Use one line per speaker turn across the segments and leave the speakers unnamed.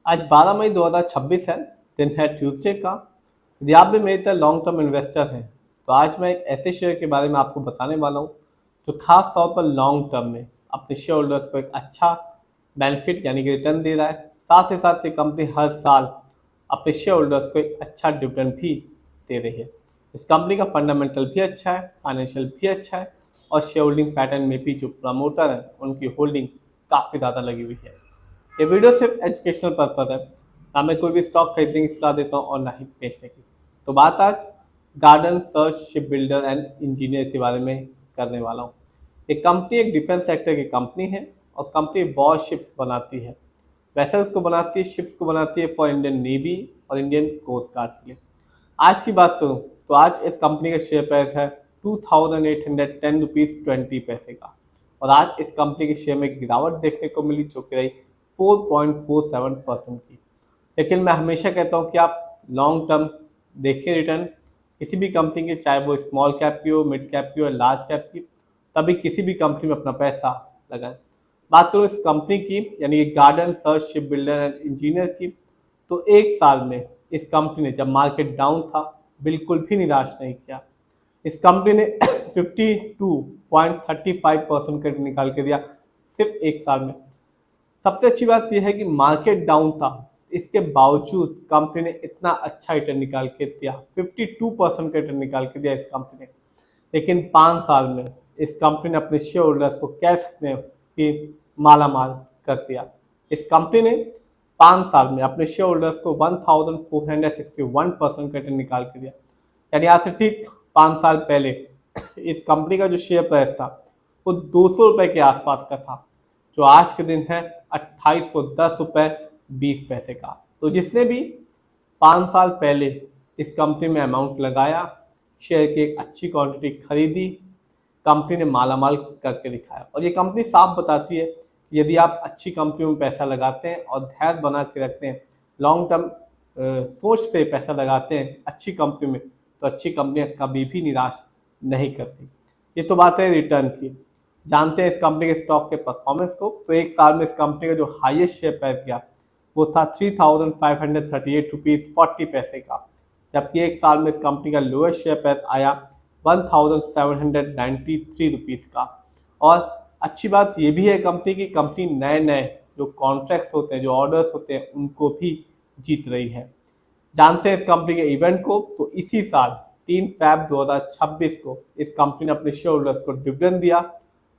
आज 12 मई 2026 है। दिन है ट्यूसडे का। यदि आप भी मेरी तरह लॉन्ग टर्म इन्वेस्टर हैं तो आज मैं एक ऐसे शेयर के बारे में आपको बताने वाला हूँ जो खास तौर पर लॉन्ग टर्म में अपने शेयर होल्डर्स को एक अच्छा बेनिफिट यानी कि रिटर्न दे रहा है। साथ ही साथ ये कंपनी हर साल अपने शेयर होल्डर्स को एक अच्छा डिविडेंड भी दे रही है। इस कंपनी का फंडामेंटल भी अच्छा है, फाइनेंशियल भी अच्छा है और शेयर होल्डिंग पैटर्न में भी जो प्रमोटर है उनकी होल्डिंग काफ़ी ज़्यादा लगी हुई है। ये वीडियो सिर्फ एजुकेशनल पर्पज है, ना मैं कोई भी स्टॉक खरीदने की सलाह देता हूँ और ना ही बेचने की। तो बात आज garden search ship builder and engineer के बारे में करने वाला हूँ। ये कंपनी एक डिफेंस सेक्टर की कंपनी है और कंपनी वॉर शिप्स बनाती है, वेसल्स को बनाती है, शिप्स को बनाती है फॉर इंडियन नेवी और इंडियन कोस्ट गार्ड के लिए। आज की बात करूँ तो आज इस कंपनी का शेयर प्राइस है 2810 रुपीज़ 20 पैसे का और आज इस कंपनी के शेयर में गिरावट देखने को मिली जो कि रही 4.47% की। लेकिन मैं हमेशा कहता हूँ कि आप लॉन्ग टर्म देखें रिटर्न किसी भी कंपनी के, चाहे वो स्मॉल कैप की हो, मिड कैप की हो, लार्ज कैप की, तभी किसी भी कंपनी में अपना पैसा लगाएं। बात करूँ इस कंपनी की यानी कि garden search ship builder and engineer की, तो एक साल में इस कंपनी ने जब मार्केट डाउन था बिल्कुल भी निराश नहीं किया। इस कंपनी ने 52.35% का निकाल के दिया सिर्फ एक साल में। सबसे अच्छी बात यह है कि मार्केट डाउन था, इसके बावजूद कंपनी ने इतना अच्छा रिटर्न निकाल के दिया, 52% का रिटर्न निकाल के दिया इस कंपनी ने। लेकिन 5 साल में इस कंपनी ने अपने शेयर होल्डर्स को कह सकते हैं कि माला माल कर दिया। इस कंपनी ने 5 साल में अपने शेयर होल्डर्स को 1461% का रिटर्न निकाल के दिया। यानी आज से ठीक 5 साल पहले इस कंपनी का जो शेयर प्राइस था वो 200 रुपये के आसपास का था, जो आज के दिन है 2810 रुपये 20 पैसे का। तो जिसने भी 5 साल पहले इस कंपनी में अमाउंट लगाया, शेयर की एक अच्छी क्वांटिटी खरीदी, कंपनी ने मालामाल करके दिखाया। और ये कंपनी साफ बताती है कि यदि आप अच्छी कंपनियों में पैसा लगाते हैं और धैर्य बना के रखते हैं, लॉन्ग टर्म सोच से पैसा लगाते हैं अच्छी कंपनी में, तो अच्छी कंपनियां कभी भी निराश नहीं करती। ये तो बात है रिटर्न की। जानते हैं इस कंपनी के स्टॉक के परफॉर्मेंस को। तो एक साल में इस कंपनी का जो हाईएस्ट शेयर प्राइस गया वो था 3538 रुपीज़ 40 पैसे का, जबकि एक साल में इस कंपनी का लोएस्ट शेयर प्राइस आया 1793 रुपीज़ का। और अच्छी बात ये भी है कंपनी की, कंपनी नए नए जो कॉन्ट्रैक्ट्स होते हैं, जो ऑर्डर्स होते हैं, उनको भी जीत रही है। जानते हैं इस कंपनी के इवेंट को। तो इसी साल 3 फरवरी 2026 को इस कंपनी ने अपने शेयर होल्डर्स को डिविडेंड दिया,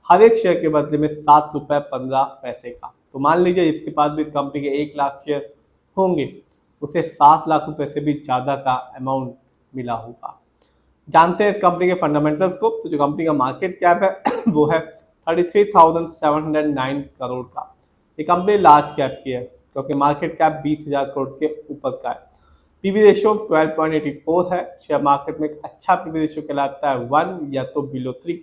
हर एक शेयर के बदले में 7 रुपये 15 पैसे का। तो मान लीजिए इसके पास भी इस कंपनी के 1 लाख शेयर होंगे, उसे 7 लाख रुपए से भी ज़्यादा का अमाउंट मिला होगा। जानते हैं इस कंपनी के फंडामेंटल्स को। तो जो कंपनी का मार्केट कैप है वो है 33,709 करोड़ का। ये कंपनी लार्ज कैप की है क्योंकि मार्केट कैप 20,000 करोड़ के ऊपर का है। पीबी रेशियो 12.84 है। शेयर मार्केट में एक अच्छा पीबी रेशियो कहलाता है 1 या तो बिलो 3।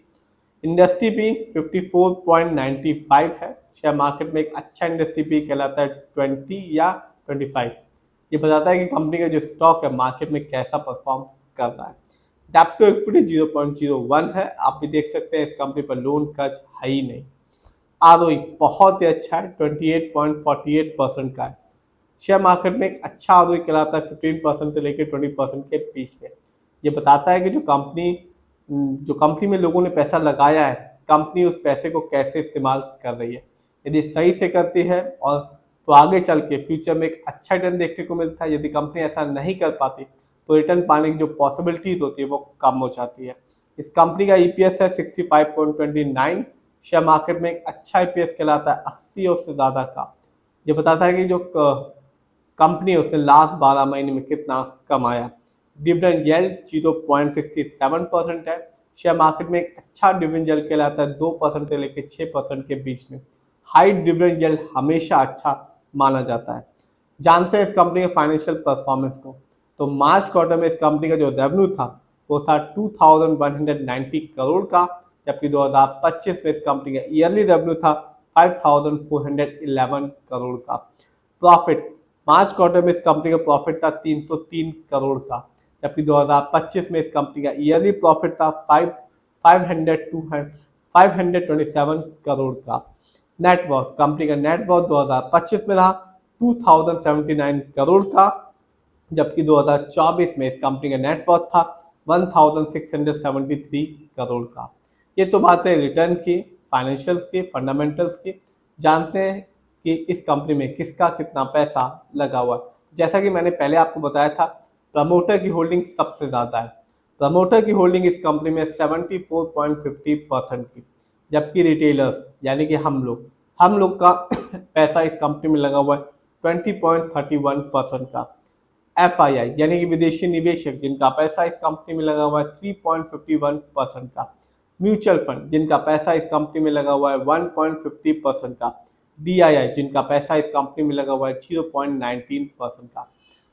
इंडस्ट्री भी 54.95 है। शेयर मार्केट में एक अच्छा इंडस्ट्री भी कहलाता है 20 या 25। ये बताता है कि कंपनी का जो स्टॉक है मार्केट में कैसा परफॉर्म कर रहा है। डेप्ट टू इक्विटी 0.01 है। आप भी देख सकते हैं इस कंपनी पर लोन कर्ज है ही नहीं। आरओई बहुत ही अच्छा है, 28.48% का है। शेयर मार्केट में एक अच्छा आरओई कहलाता है 15% से लेकर 20% के बीच में। ये बताता है कि जो कंपनी में लोगों ने पैसा लगाया है, कंपनी उस पैसे को कैसे इस्तेमाल कर रही है। यदि सही से करती है और तो आगे चल के फ्यूचर में एक अच्छा रिटर्न देखने को मिलता है। यदि कंपनी ऐसा नहीं कर पाती तो रिटर्न पाने की जो पॉसिबिलिटीज होती है वो कम हो जाती है। इस कंपनी का ईपीएस है 65.29। शेयर मार्केट में एक अच्छा ईपीएस कहलाता है 80 और से ज़्यादा का। ये बताता है कि जो कंपनी है उसने लास्ट 12 महीने में कितना कमाया। डिविडेंड येल्ड 0.67% है। शेयर मार्केट में एक अच्छा डिविडेंड येल्ड कहलाता है 2% से लेकर 6% के बीच में। हाई डिविडेंड येल्ड हमेशा अच्छा माना जाता है। जानते हैं इस कंपनी के फाइनेंशियल परफॉर्मेंस को। तो मार्च क्वार्टर में इस कंपनी का जो रेवेन्यू था वो था 2190 करोड़ का, जबकि 2025 में इस कंपनी का ईयरली रेवेन्यू था 5411 करोड़ का। प्रॉफिट मार्च क्वार्टर में इस कंपनी का प्रॉफिट था 303 करोड़ का, जबकि 2025 में इस कंपनी का ईयरली प्रॉफिट था 527 करोड़ का। नेटवर्क कंपनी का नेटवर्क 2025 में रहा 2079 करोड़ का, जबकि 2024 में इस कंपनी का नेटवर्थ था 1673 करोड़ का। ये तो बात है रिटर्न की, फाइनेंशियल्स की, फंडामेंटल्स की। जानते हैं कि इस कंपनी में किसका कितना पैसा लगा हुआ है। जैसा कि मैंने पहले आपको बताया था, प्रमोटर की होल्डिंग सबसे ज़्यादा है। प्रमोटर की होल्डिंग इस कंपनी में 74.50% की, जबकि रिटेलर्स यानी कि हम लोग का पैसा इस कंपनी में लगा हुआ है 20.31% का। FII यानी कि विदेशी निवेशक जिनका पैसा इस कंपनी में लगा हुआ है 3.51% का। म्यूचुअल फंड जिनका पैसा इस कंपनी में लगा हुआ है 1.50% का। DII जिनका पैसा इस कंपनी में लगा हुआ है 0.19% का।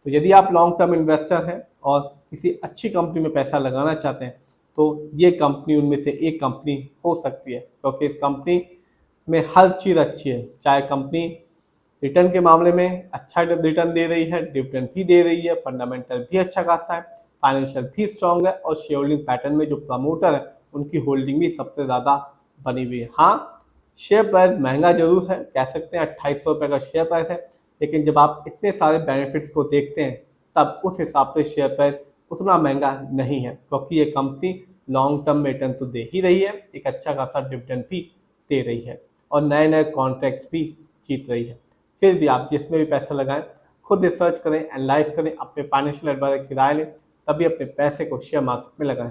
तो यदि आप लॉन्ग टर्म इन्वेस्टर हैं और किसी अच्छी कंपनी में पैसा लगाना चाहते हैं तो ये कंपनी उनमें से एक कंपनी हो सकती है, क्योंकि इस कंपनी में हर चीज़ अच्छी है। चाहे कंपनी रिटर्न के मामले में अच्छा रिटर्न दे रही है, डिविडेंड भी दे रही है, फंडामेंटल भी अच्छा खासा है, फाइनेंशियल भी स्ट्रांग है, और शेयर होल्डिंग पैटर्न में जो प्रमोटर है उनकी होल्डिंग भी सबसे ज़्यादा बनी हुई है। हाँ, शेयर प्राइस महंगा जरूर है, कह सकते हैं 2800 रुपये का शेयर प्राइस है, लेकिन जब आप इतने सारे बेनिफिट्स को देखते हैं तब उस हिसाब से शेयर प्राइस उतना महंगा नहीं है, क्योंकि ये कंपनी लॉन्ग टर्म में रिटर्न तो दे ही रही है, एक अच्छा खासा डिविडेंड भी दे रही है, और नए नए कॉन्ट्रैक्ट्स भी जीत रही है। फिर भी आप जिसमें भी पैसा लगाएं, खुद रिसर्च करें, एनालाइज करें, अपने फाइनेंशियल एडवाइजर की राय लें, तभी अपने पैसे को शेयर मार्केट में लगाएं।